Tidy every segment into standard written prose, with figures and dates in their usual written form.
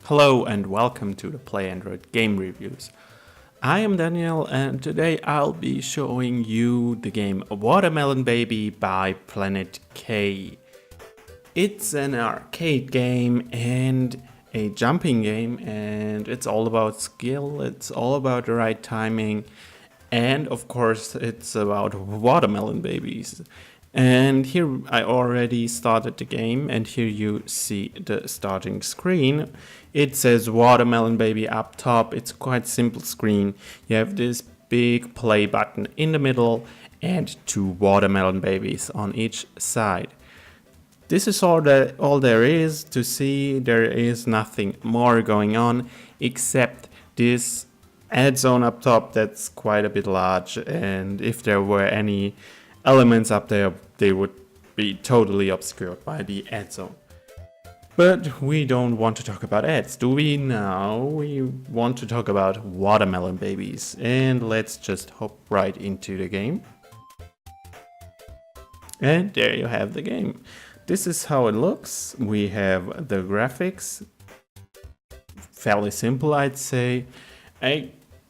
Hello and welcome to the Play Android Game Reviews. I am Daniel and today I'll be showing you the game Watermelon Baby by Planet K. It's an arcade game and a jumping game, and it's all about skill, it's all about the right timing, and of course it's about watermelon babies. And here I already started the game, and here you see the starting screen. It says Watermelon Baby up top. It's quite simple screen. You have this big play button in the middle and two watermelon babies on each side. This is all there is to see. There is nothing more going on except this add zone up top that's quite a bit large, and if there were any elements up there, they would be totally obscured by the add zone. But we don't want to talk about ads, do we? Now we want to talk about watermelon babies, and let's just hop right into the game. And there you have the game. This is how it looks. We have the graphics, fairly simple, I'd say.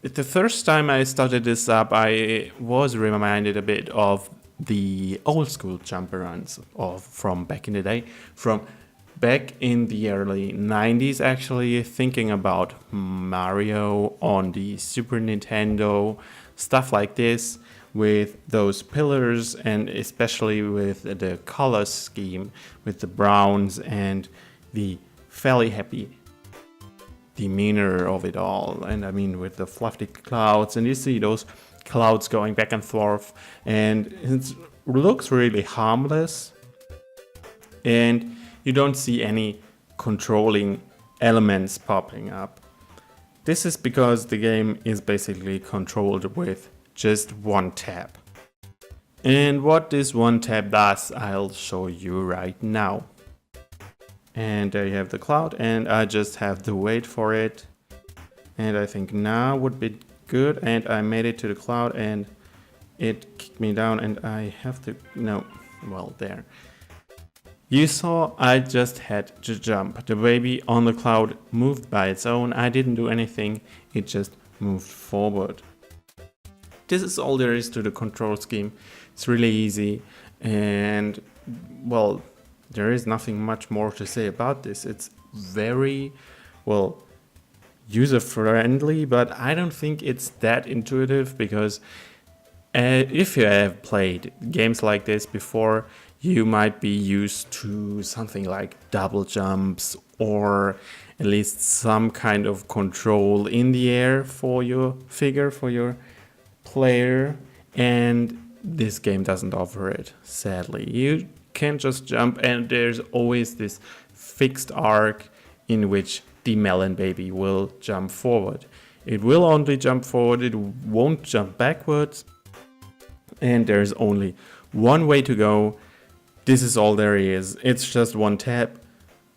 The first time I started this up, I was reminded a bit of the old school jumper runs from back in the day, from back in the early 90s, actually, thinking about Mario on the Super Nintendo, stuff like this, with those pillars and especially with the color scheme, with the browns and the fairly happy demeanor of it all. And I mean, with the fluffy clouds, and you see those clouds going back and forth, and it looks really harmless, and you don't see any controlling elements popping up. This is because the game is basically controlled with just one tab. And what this one tab does, I'll show you right now. And there you have the cloud, and I just have to wait for it. And I think now would be good, and I made it to the cloud and it kicked me down, and I have to, there. You saw I just had to jump. The baby on the cloud moved by its own. I didn't do anything, it just moved forward. This is all there is to the control scheme. It's really easy, and well, there is nothing much more to say about this. It's very, user-friendly, but I don't think it's that intuitive, because if you have played games like this before, you might be used to something like double jumps, or at least some kind of control in the air for your figure, for your player, and this game doesn't offer it, sadly. You can just jump, and there's always this fixed arc in which the melon baby will jump forward. It will only jump forward, it won't jump backwards, and there's only one way to go. This is all there is. It's just one tap.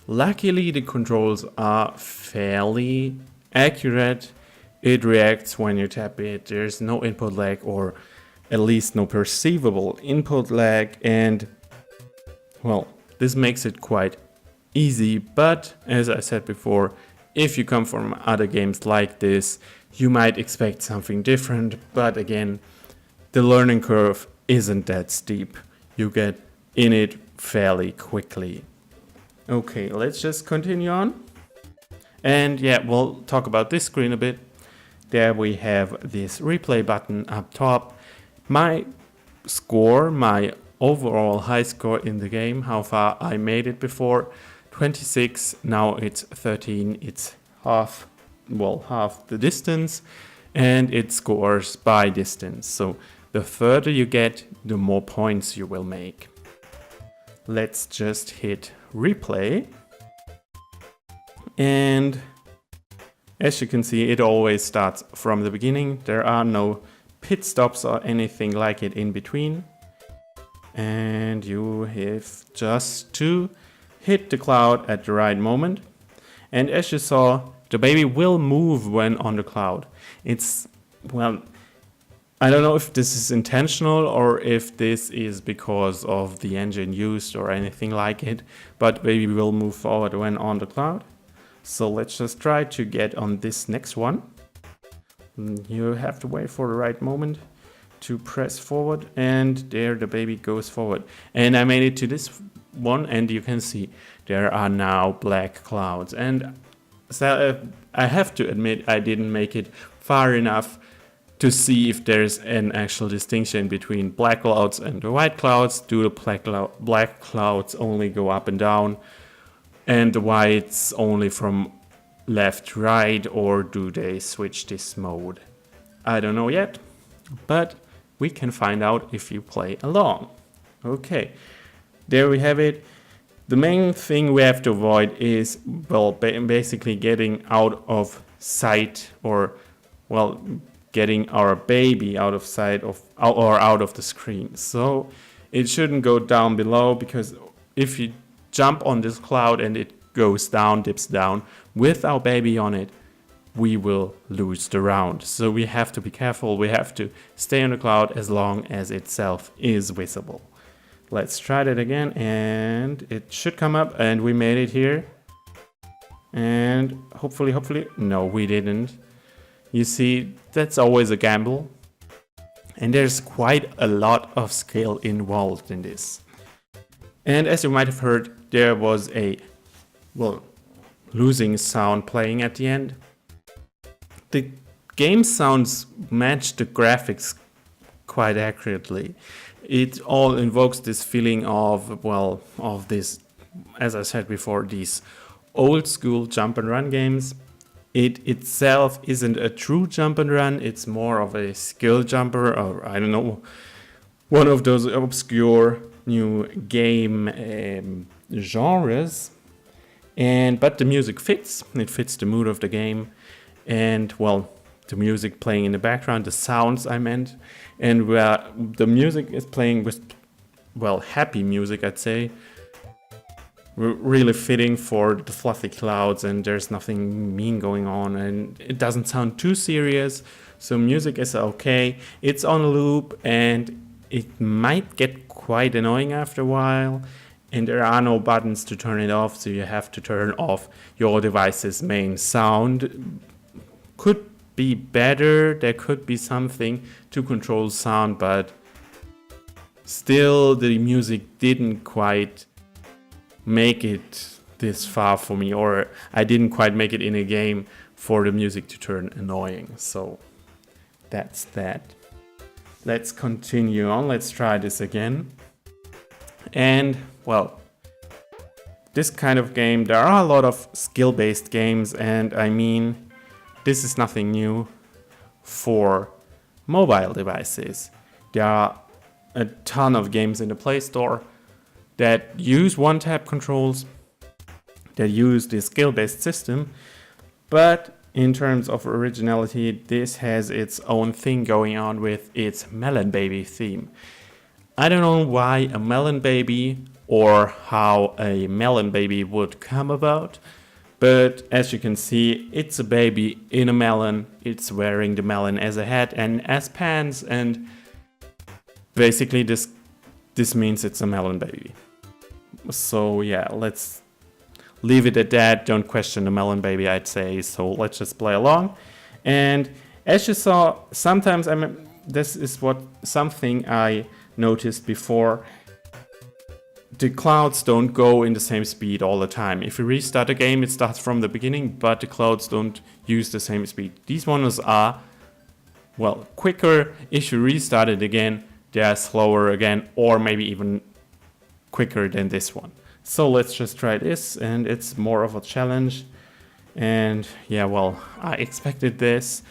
Luckily, the controls are fairly accurate. It reacts when you tap it. There's no input lag, or at least no perceivable input lag, and this makes it quite easy. But as I said before, if you come from other games like this, you might expect something different, but again, the learning curve isn't that steep. You get in it fairly quickly. Okay, let's just continue on. And we'll talk about this screen a bit. There we have this replay button up top. My score, my overall high score in the game, how far I made it before, 26, now it's 13, it's half the distance, and it scores by distance. So the further you get, the more points you will make. Let's just hit replay, and as you can see, it always starts from the beginning. There are no pit stops or anything like it in between, and you have just to hit the cloud at the right moment. And as you saw, the baby will move when on the cloud. It's, I don't know if this is intentional or if this is because of the engine used or anything like it, but maybe we'll move forward when on the cloud. So let's just try to get on this next one. You have to wait for the right moment to press forward, and there the baby goes forward. And I made it to this one, and you can see there are now black clouds. And so I have to admit I didn't make it far enough to see if there's an actual distinction between black clouds and the white clouds. Do the black clouds only go up and down and the whites only from left to right, or do they switch this mode? I don't know yet, but we can find out if you play along. Okay, there we have it. The main thing we have to avoid is, well, basically getting out of sight, or, well, getting our baby out of sight of or out of the screen. So it shouldn't go down below, because if you jump on this cloud and it goes down, dips down with our baby on it, we will lose the round. So we have to be careful. We have to stay on the cloud as long as itself is visible. Let's try that again, and it should come up, and we made it here. And hopefully, no, we didn't. You see, that's always a gamble. And there's quite a lot of skill involved in this. And as you might have heard, there was a, well, losing sound playing at the end. The game sounds match the graphics quite accurately. It all invokes this feeling of, well, of this, as I said before, these old school jump and run games. It itself isn't a true jump and run, it's more of a skill jumper, or I don't know, one of those obscure new game genres. But the music fits, it fits the mood of the game, and, well, the music playing in the background, the sounds I meant, and where the music is playing with, well, happy music, I'd say, really fitting for the fluffy clouds, and there's nothing mean going on, and it doesn't sound too serious, so music is okay. It's on a loop, and it might get quite annoying after a while, and there are no buttons to turn it off, so you have to turn off your device's main sound. Could be better, there could be something to control sound, but still the music didn't quite make it this far for me, or I didn't quite make it in a game for the music to turn annoying. So that's that. Let's continue on, let's try this again. And, well, this kind of game, there are a lot of skill-based games, and I mean, this is nothing new for mobile devices. There are a ton of games in the Play Store that use one-tap controls, that use the skill-based system, but in terms of originality, this has its own thing going on with its Melon Baby theme. I don't know why a Melon Baby or how a Melon Baby would come about, but as you can see, it's a baby in a melon. It's wearing the melon as a hat and as pants, and basically this means it's a melon baby. So yeah, let's leave it at that. Don't question the melon baby, I'd say. So let's just play along. And as you saw, sometimes this is something I noticed before. The clouds don't go in the same speed all the time. If you restart a game, it starts from the beginning, but the clouds don't use the same speed. These ones are, well, quicker. If you restart it again, they are slower again, or maybe even quicker than this one. So let's just try this, and it's more of a challenge. And yeah, well, I expected this.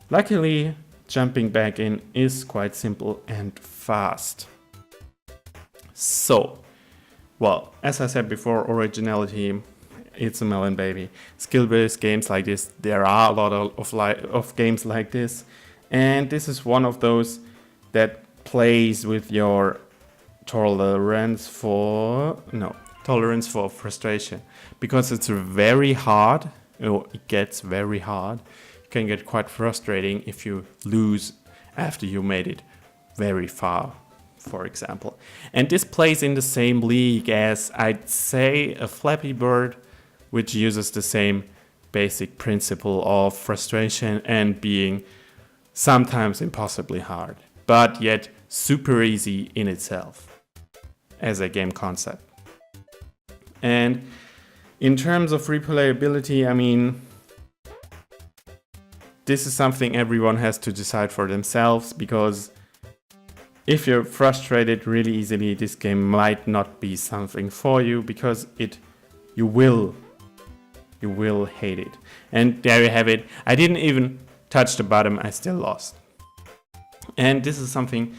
Luckily, jumping back in is quite simple and fast. So, well, as I said before, originality, it's a melon baby. Skill-based games like this, there are a lot of games like this, and this is one of those that plays with your tolerance for frustration, because it's very hard. It gets very hard. can get quite frustrating if you lose after you made it very far, for example. And this plays in the same league as, I'd say, a Flappy Bird, which uses the same basic principle of frustration and being sometimes impossibly hard, but yet super easy in itself as a game concept. And in terms of replayability, I mean, this is something everyone has to decide for themselves, because if you're frustrated really easily, this game might not be something for you, because you will hate it. And there you have it. I didn't even touch the bottom, I still lost. And this is something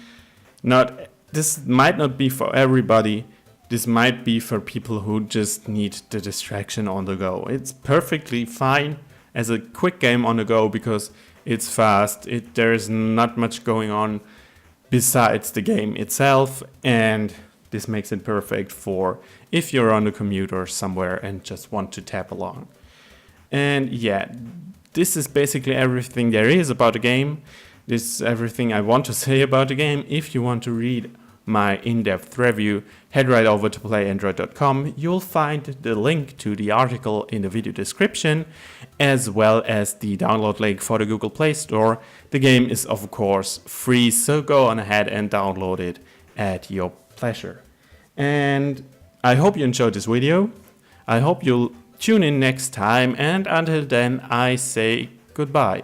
this might not be for everybody. This might be for people who just need the distraction on the go. It's perfectly fine as a quick game on the go because it's fast. There is not much going on besides the game itself, and this makes it perfect for if you're on the commute or somewhere and just want to tap along. And yeah, this is basically everything there is about the game. This is everything I want to say about the game. If you want to read my in-depth review, head right over to playandroid.com. You'll find the link to the article in the video description, as well as the download link for the Google Play Store. The game is of course free, so go on ahead and download it at your pleasure. And I hope you enjoyed this video. I hope you'll tune in next time, and until then I say goodbye.